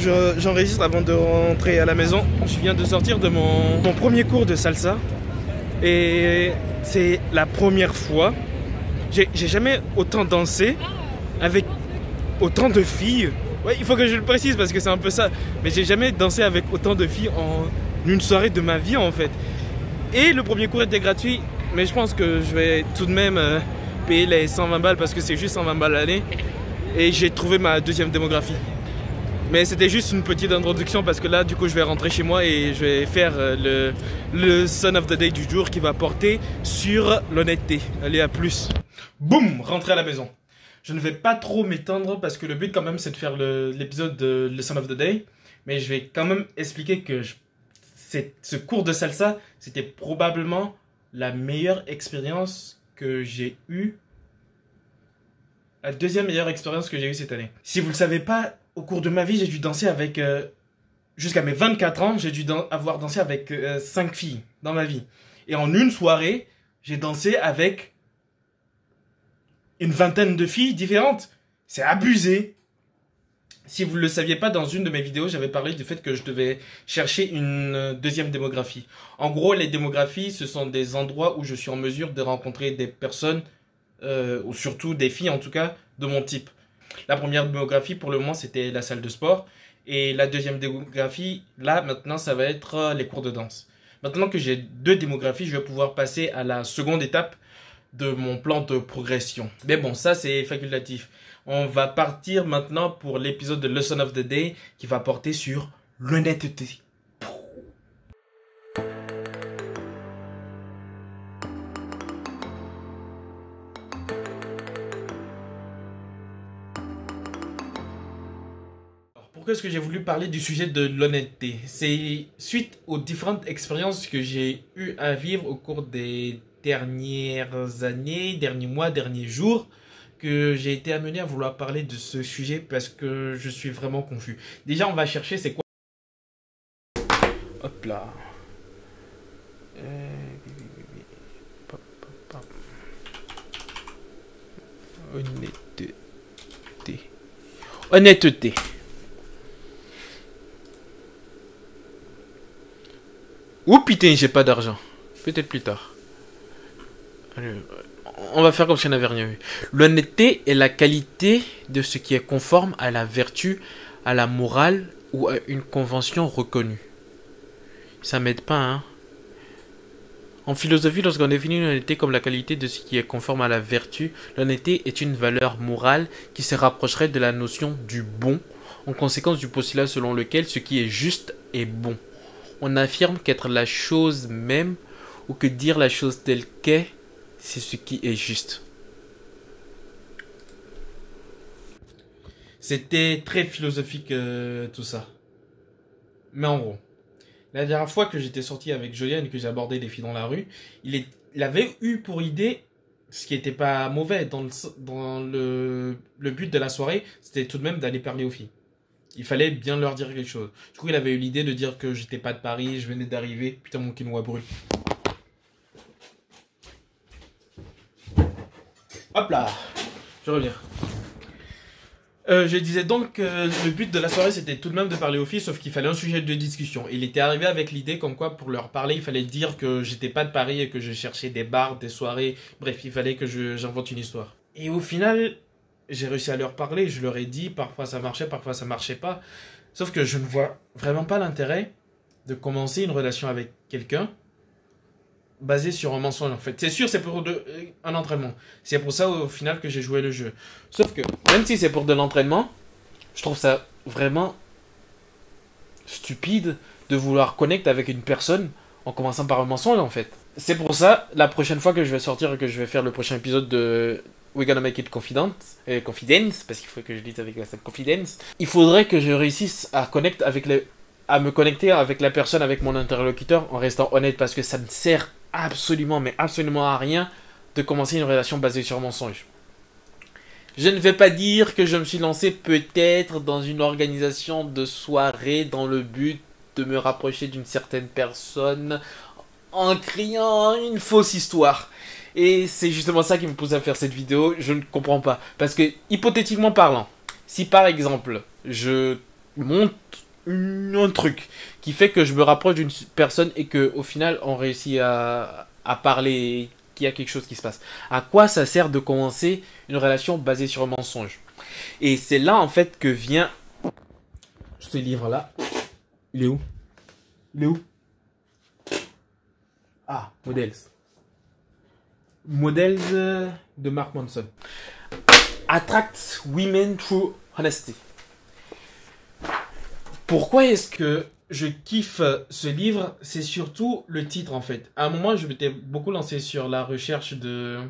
J'enregistre avant de rentrer à la maison. Je viens de sortir de mon premier cours de salsa. Et c'est la première fois. J'ai jamais autant dansé avec autant de filles. Ouais, il faut que je le précise parce que c'est un peu ça. Mais j'ai jamais dansé avec autant de filles en une soirée de ma vie en fait. Et le premier cours était gratuit. Mais je pense que je vais tout de même payer les 120 balles parce que c'est juste 120 balles l'année. Et j'ai trouvé ma deuxième démographie. Mais c'était juste une petite introduction parce que là, du coup, je vais rentrer chez moi et je vais faire le Son of the Day du jour qui va porter sur l'honnêteté. Allez, à plus. Boum, rentrer à la maison. Je ne vais pas trop m'étendre parce que le but quand même, c'est de faire l'épisode de le Son of the Day. Mais je vais quand même expliquer que ce cours de salsa, c'était probablement la meilleure expérience que j'ai eue. La deuxième meilleure expérience que j'ai eue cette année. Si vous ne le savez pas, au cours de ma vie, j'ai dû danser avec... jusqu'à mes 24 ans, j'ai dû avoir dansé avec 5 filles dans ma vie. Et en une soirée, j'ai dansé avec une vingtaine de filles différentes. C'est abusé. Si vous ne le saviez pas, dans une de mes vidéos, j'avais parlé du fait que je devais chercher une deuxième démographie. En gros, les démographies, ce sont des endroits où je suis en mesure de rencontrer des personnes, ou surtout des filles en tout cas, de mon type. La première démographie, pour le moment, c'était la salle de sport. Et la deuxième démographie, là, maintenant, ça va être les cours de danse. Maintenant que j'ai 2 démographies, je vais pouvoir passer à la seconde étape de mon plan de progression. Mais bon, ça, c'est facultatif. On va partir maintenant pour l'épisode de Lesson of the Day qui va porter sur l'honnêteté. Pourquoi est-ce que j'ai voulu parler du sujet de l'honnêteté? C'est suite aux différentes expériences que j'ai eu à vivre au cours des dernières années, derniers mois, derniers jours, que j'ai été amené à vouloir parler de ce sujet parce que je suis vraiment confus. Déjà, on va chercher c'est quoi? Hop là. Honnêteté. Honnêteté. Ouh putain, j'ai pas d'argent. Peut-être plus tard. Allez, on va faire comme si on n'avait rien vu. L'honnêteté est la qualité de ce qui est conforme à la vertu, à la morale ou à une convention reconnue. Ça m'aide pas, hein. En philosophie, lorsqu'on définit l'honnêteté comme la qualité de ce qui est conforme à la vertu, l'honnêteté est une valeur morale qui se rapprocherait de la notion du bon, en conséquence du postulat selon lequel ce qui est juste est bon. On affirme qu'être la chose même ou que dire la chose telle qu'est, c'est ce qui est juste. C'était très philosophique tout ça. Mais en gros, la dernière fois que j'étais sorti avec Julien et que j'ai abordé des filles dans la rue, il avait eu pour idée, ce qui n'était pas mauvais dans le but de la soirée, c'était tout de même d'aller parler aux filles. Il fallait bien leur dire quelque chose. Du coup, il avait eu l'idée de dire que j'étais pas de Paris, je venais d'arriver. Putain, mon quinoa brûle. Hop là, je reviens. Je disais donc que le but de la soirée, c'était tout de même de parler aux filles, sauf qu'il fallait un sujet de discussion. Il était arrivé avec l'idée comme quoi, pour leur parler, il fallait dire que j'étais pas de Paris et que je cherchais des bars, des soirées. Bref, il fallait que j'invente une histoire. Et au final... j'ai réussi à leur parler, je leur ai dit, parfois ça marchait pas. Sauf que je ne vois vraiment pas l'intérêt de commencer une relation avec quelqu'un basée sur un mensonge en fait. C'est sûr, c'est pour un entraînement. C'est pour ça au final que j'ai joué le jeu. Sauf que, même si c'est pour de l'entraînement, je trouve ça vraiment stupide de vouloir connecter avec une personne en commençant par un mensonge en fait. C'est pour ça, la prochaine fois que je vais sortir et que je vais faire le prochain épisode de... We're gonna make it confidence, parce qu'il faut que je dise avec la confidence. Il faudrait que je réussisse à me connecter avec la personne, avec mon interlocuteur, en restant honnête, parce que ça ne sert absolument, mais absolument à rien de commencer une relation basée sur mensonge. Je ne vais pas dire que je me suis lancé peut-être dans une organisation de soirée dans le but de me rapprocher d'une certaine personne en créant une fausse histoire. Et c'est justement ça qui me pousse à faire cette vidéo. Je ne comprends pas. Parce que, hypothétiquement parlant, si par exemple, je montre un truc qui fait que je me rapproche d'une personne et que au final on réussit à parler, qu'il y a quelque chose qui se passe. À quoi ça sert de commencer une relation basée sur un mensonge? Et c'est là en fait que vient ce livre là. Il est où? Il est où? Ah, Models. Models de Mark Manson. Attract Women Through Honesty. Pourquoi est-ce que je kiffe ce livre? C'est surtout le titre en fait. À un moment, je m'étais beaucoup lancé sur la recherche de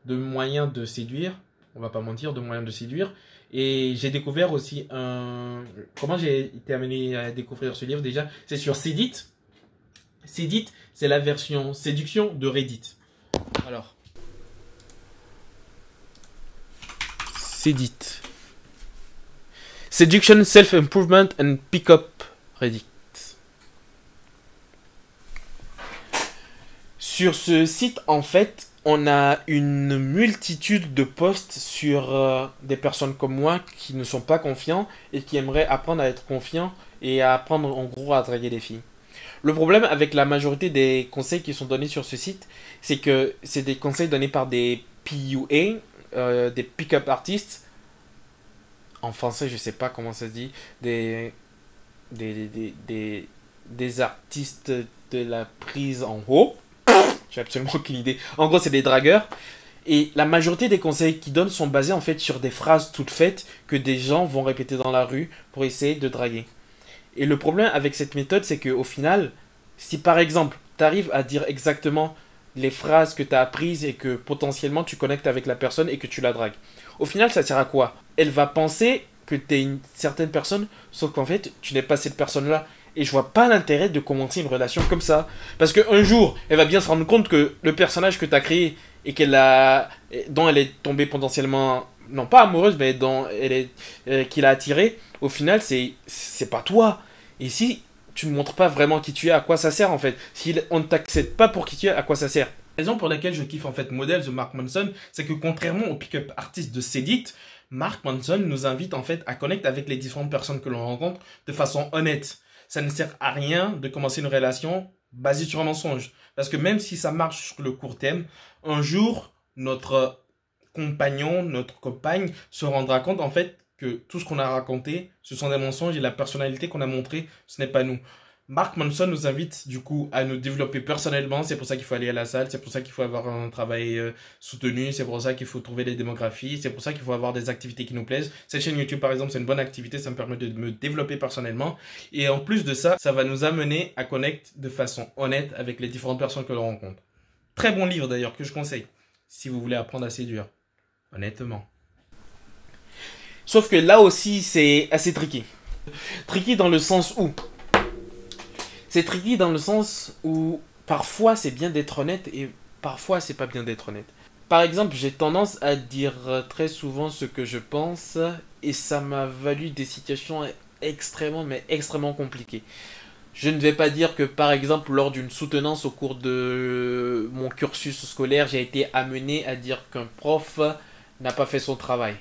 moyens de séduire. On va pas mentir, de moyens de séduire. Et j'ai découvert aussi un... Comment j'ai été amené à découvrir ce livre déjà? C'est sur Cédit. Cédit, c'est la version séduction de Reddit. Alors. Cédit. Seduction, Self-Improvement and Pick-up Reddit. Sur ce site, en fait, on a une multitude de posts sur des personnes comme moi qui ne sont pas confiants et qui aimeraient apprendre à être confiants et à apprendre en gros à draguer les filles. Le problème avec la majorité des conseils qui sont donnés sur ce site, c'est que c'est des conseils donnés par des PUA, des pick-up artists. En français, je sais pas comment ça se dit. Des artistes de la prise en haut. J'ai absolument aucune idée. En gros, c'est des dragueurs. Et la majorité des conseils qu'ils donnent sont basés en fait sur des phrases toutes faites que des gens vont répéter dans la rue pour essayer de draguer. Et le problème avec cette méthode, c'est qu'au final, si par exemple, tu arrives à dire exactement les phrases que tu as apprises et que potentiellement tu connectes avec la personne et que tu la dragues, au final, ça sert à quoi? Elle va penser que tu es une certaine personne, sauf qu'en fait, tu n'es pas cette personne-là. Et je vois pas l'intérêt de commencer une relation comme ça. Parce qu'un jour, elle va bien se rendre compte que le personnage que tu as créé et dont elle est tombée potentiellement, non pas amoureuse, mais qu'il a attiré, au final, c'est pas toi. Et si tu ne montres pas vraiment qui tu es, à quoi ça sert en fait? Si on ne t'accepte pas pour qui tu es, à quoi ça sert? La raison pour laquelle je kiffe en fait Models de Mark Manson, c'est que contrairement au pick-up artiste de Cédit, Mark Manson nous invite en fait à connecter avec les différentes personnes que l'on rencontre de façon honnête. Ça ne sert à rien de commencer une relation basée sur un mensonge. Parce que même si ça marche sur le court terme, un jour, notre compagnon, notre compagne se rendra compte en fait que tout ce qu'on a raconté, ce sont des mensonges et la personnalité qu'on a montrée, ce n'est pas nous. Mark Manson nous invite du coup à nous développer personnellement, c'est pour ça qu'il faut aller à la salle, c'est pour ça qu'il faut avoir un travail soutenu, c'est pour ça qu'il faut trouver les démographies, c'est pour ça qu'il faut avoir des activités qui nous plaisent. Cette chaîne YouTube par exemple, c'est une bonne activité, ça me permet de me développer personnellement et en plus de ça, ça va nous amener à connecter de façon honnête avec les différentes personnes que l'on rencontre. Très bon livre d'ailleurs que je conseille si vous voulez apprendre à séduire, honnêtement. Sauf que là aussi c'est assez tricky. Tricky dans le sens où... C'est tricky dans le sens où parfois c'est bien d'être honnête et parfois c'est pas bien d'être honnête. Par exemple, j'ai tendance à dire très souvent ce que je pense et ça m'a valu des situations extrêmement compliquées. Je ne vais pas dire que par exemple lors d'une soutenance au cours de mon cursus scolaire, j'ai été amené à dire qu'un prof n'a pas fait son travail.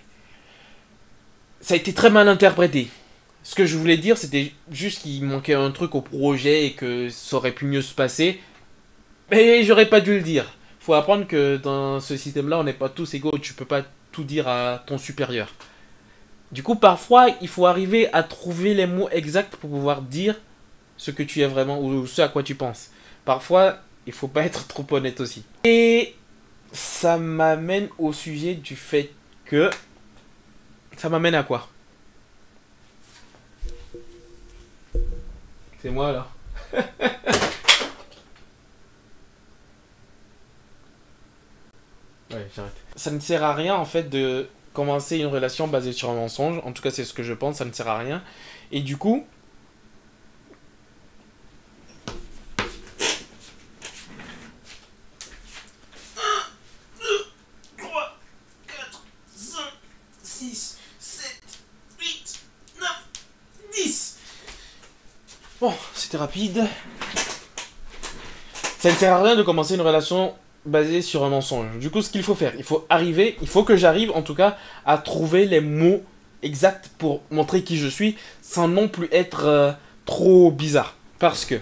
Ça a été très mal interprété. Ce que je voulais dire, c'était juste qu'il manquait un truc au projet et que ça aurait pu mieux se passer. Mais j'aurais pas dû le dire. Faut apprendre que dans ce système-là, on n'est pas tous égaux. Tu peux pas tout dire à ton supérieur. Du coup, parfois, il faut arriver à trouver les mots exacts pour pouvoir dire ce que tu es vraiment ou ce à quoi tu penses. Parfois, il faut pas être trop honnête aussi. Et ça m'amène au sujet du fait que... Ça m'amène à quoi? C'est moi là. Ouais, j'arrête. Ça ne sert à rien en fait de commencer une relation basée sur un mensonge. En tout cas, c'est ce que je pense, ça ne sert à rien. Et du coup... 1, 2, 3, 4, 5, 6, 7, 8, 9, 10. Bon, c'était rapide. Ça ne sert à rien de commencer une relation basée sur un mensonge. Du coup, ce qu'il faut faire, il faut que j'arrive en tout cas à trouver les mots exacts pour montrer qui je suis, sans non plus être trop bizarre. Parce que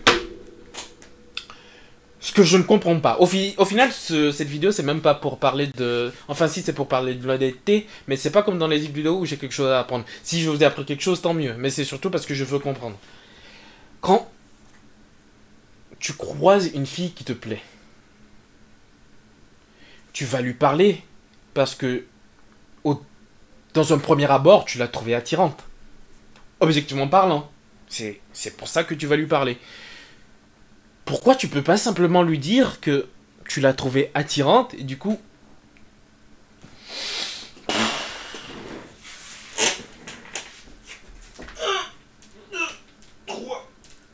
ce que je ne comprends pas. Au final, cette vidéo, c'est même pas pour parler de... Enfin, si, c'est pour parler de l'honnêteté, mais c'est pas comme dans les vidéos où j'ai quelque chose à apprendre. Si je vous ai appris quelque chose, tant mieux. Mais c'est surtout parce que je veux comprendre. Quand tu croises une fille qui te plaît, tu vas lui parler parce que dans un premier abord, tu l'as trouvée attirante. Objectivement parlant. C'est pour ça que tu vas lui parler. Pourquoi tu peux pas simplement lui dire que tu l'as trouvée attirante et du coup... 3,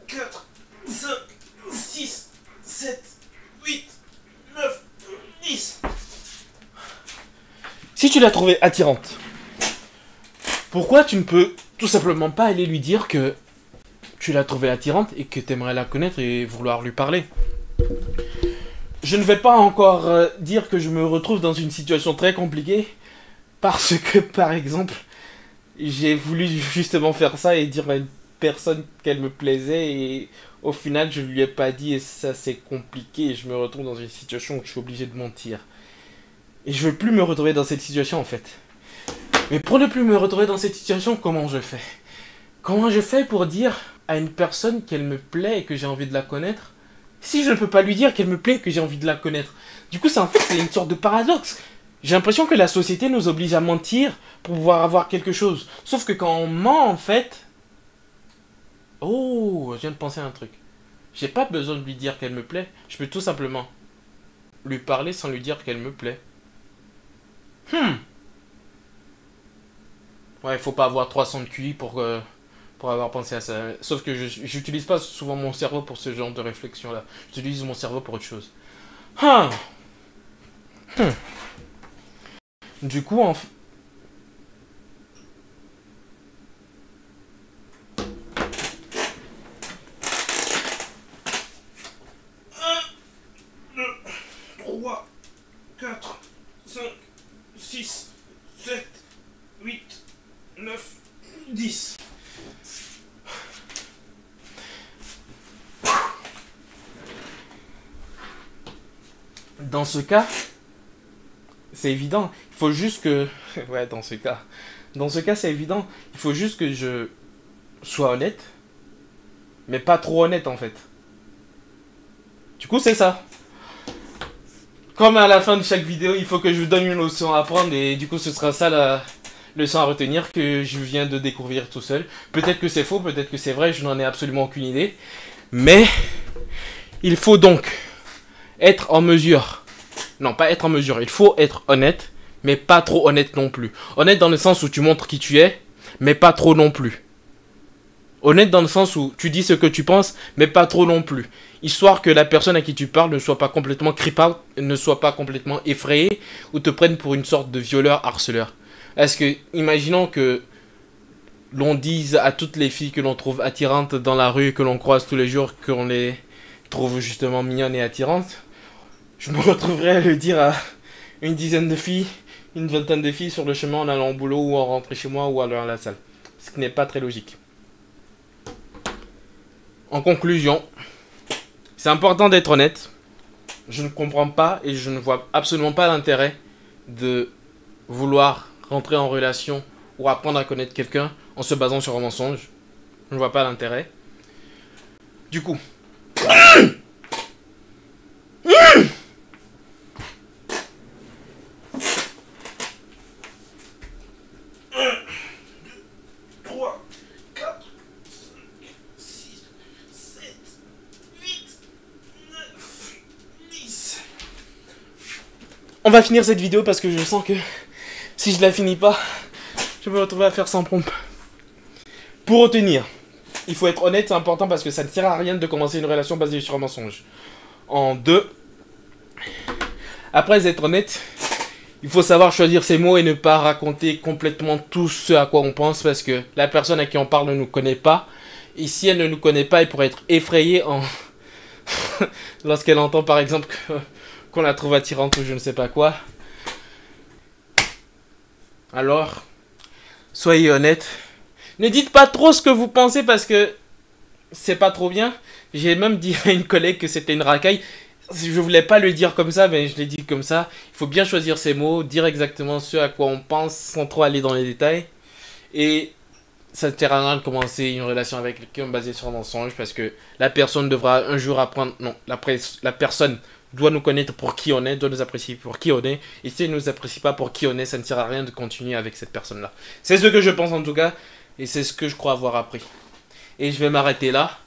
4, 5, 6, 7, 8, 9, 10. Si tu l'as trouvée attirante, pourquoi tu ne peux tout simplement pas aller lui dire que tu l'as trouvée attirante et que tu aimerais la connaître et vouloir lui parler? Je ne vais pas encore dire que je me retrouve dans une situation très compliquée parce que, par exemple, j'ai voulu justement faire ça et dire à une personne qu'elle me plaisait et au final je lui ai pas dit et ça c'est compliqué et je me retrouve dans une situation où je suis obligé de mentir. Et je veux plus me retrouver dans cette situation en fait. Mais pour ne plus me retrouver dans cette situation, comment je fais? Comment je fais pour dire à une personne qu'elle me plaît et que j'ai envie de la connaître, si je ne peux pas lui dire qu'elle me plaît et que j'ai envie de la connaître? Du coup, c'est une sorte de paradoxe. J'ai l'impression que la société nous oblige à mentir pour pouvoir avoir quelque chose. Sauf que quand on ment, en fait... Oh, je viens de penser à un truc. J'ai pas besoin de lui dire qu'elle me plaît. Je peux tout simplement lui parler sans lui dire qu'elle me plaît. Ouais, faut pas avoir 300 de QI pour avoir pensé à ça. Sauf que j'utilise pas souvent mon cerveau pour ce genre de réflexion-là. J'utilise mon cerveau pour autre chose. Du coup, en... 3, 4, 5, 6, 7, 8, 9, 10. Dans ce cas, c'est évident. Il faut juste que... Ouais, dans ce cas, c'est évident. Il faut juste que je sois honnête. Mais pas trop honnête, en fait. Du coup, c'est ça. Comme à la fin de chaque vidéo, il faut que je vous donne une leçon à apprendre. Et du coup, ce sera ça la leçon à retenir que je viens de découvrir tout seul. Peut-être que c'est faux, peut-être que c'est vrai. Je n'en ai absolument aucune idée. Mais il faut donc être en mesure... Non, pas être en mesure. Il faut être honnête, mais pas trop honnête non plus. Honnête dans le sens où tu montres qui tu es, mais pas trop non plus. Honnête dans le sens où tu dis ce que tu penses, mais pas trop non plus. Histoire que la personne à qui tu parles ne soit pas complètement creep-out, ne soit pas complètement effrayée, ou te prenne pour une sorte de violeur harceleur. Est-ce que, imaginons que l'on dise à toutes les filles que l'on trouve attirantes dans la rue, que l'on croise tous les jours, qu'on les trouve justement mignonnes et attirantes, je me retrouverais à le dire à une dizaine de filles, une vingtaine de filles sur le chemin en allant au boulot ou en rentrant chez moi ou allant à la salle. Ce qui n'est pas très logique. En conclusion, c'est important d'être honnête. Je ne comprends pas et je ne vois absolument pas l'intérêt de vouloir rentrer en relation ou apprendre à connaître quelqu'un en se basant sur un mensonge. Je ne vois pas l'intérêt. Du coup... 3, 4, 5, 6, 7, 8, 9, 10. On va finir cette vidéo parce que je sens que si je la finis pas, je vais me retrouver à faire sans pompe. Pour retenir, il faut être honnête, c'est important parce que ça ne sert à rien de commencer une relation basée sur un mensonge. En 2, après être honnête, il faut savoir choisir ses mots et ne pas raconter complètement tout ce à quoi on pense parce que la personne à qui on parle ne nous connaît pas. Et si elle ne nous connaît pas, elle pourrait être effrayée lorsqu'elle entend par exemple qu'on la trouve attirante ou je ne sais pas quoi. Alors, soyez honnête. Ne dites pas trop ce que vous pensez parce que c'est pas trop bien. J'ai même dit à une collègue que c'était une racaille. Je voulais pas le dire comme ça, mais je l'ai dit comme ça. Il faut bien choisir ses mots, dire exactement ce à quoi on pense sans trop aller dans les détails. Et ça ne sert à rien de commencer une relation avec quelqu'un basée sur un mensonge parce que la personne devra un jour apprendre. Non, la personne doit nous connaître pour qui on est, doit nous apprécier pour qui on est. Et si elle ne nous apprécie pas pour qui on est, ça ne sert à rien de continuer avec cette personne-là. C'est ce que je pense en tout cas. Et c'est ce que je crois avoir appris. Et je vais m'arrêter là.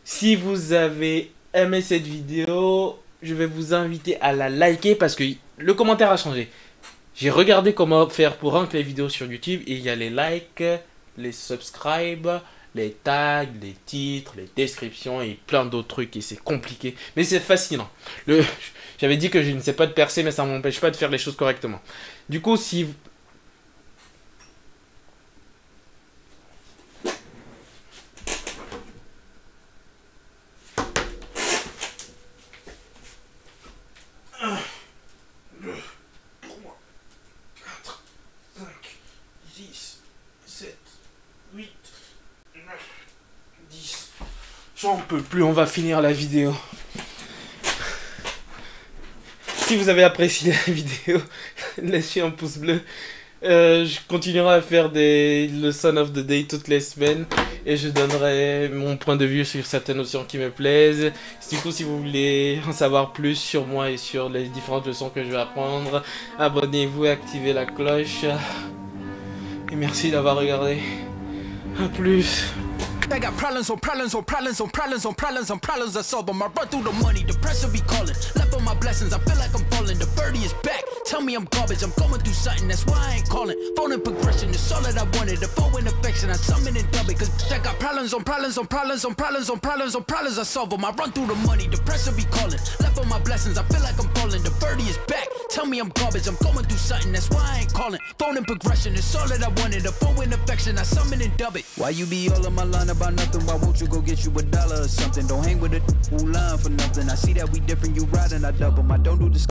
Si vous avez aimé cette vidéo, je vais vous inviter à la liker parce que le commentaire a changé. J'ai regardé comment faire pour rendre les vidéos sur YouTube et il y a les likes, les subscribes, les tags, les titres, les descriptions et plein d'autres trucs et c'est compliqué. Mais c'est fascinant. J'avais dit que je ne sais pas de percer mais ça ne m'empêche pas de faire les choses correctement. Du coup, si... J'en peux plus, on va finir la vidéo. Si vous avez apprécié la vidéo, laissez un pouce bleu. Je continuerai à faire des leçons of the day toutes les semaines. Et je donnerai mon point de vue sur certaines notions qui me plaisent. Du coup, si vous voulez en savoir plus sur moi et sur les différentes leçons que je vais apprendre, abonnez-vous et activez la cloche. Et merci d'avoir regardé. A plus. I got problems on problems on problems on problems on problems on problems I solve them. I run through the money, the pressure be calling. Left on my blessings, I feel like I'm falling. The birdie is back, tell me I'm garbage. I'm going through something, that's why I ain't calling. Phone and progression, it's all that I wanted. The phone and affection, I summon and dub it. Cause I got problems on problems on problems on problems on problems on problems I solve them. I run through the money, the pressure be calling. Left on my blessings, I feel like I'm falling. The birdie is back, tell me I'm garbage. I'm going through something, that's why I ain't calling. Phone and progression, it's all that I wanted. The phone and affection, I summon and dub it. Why you be all on my line about nothing? Why won't you go get you $1 or something? Don't hang with a who line for nothing. I see that we different, you riding, I double. I don't do this.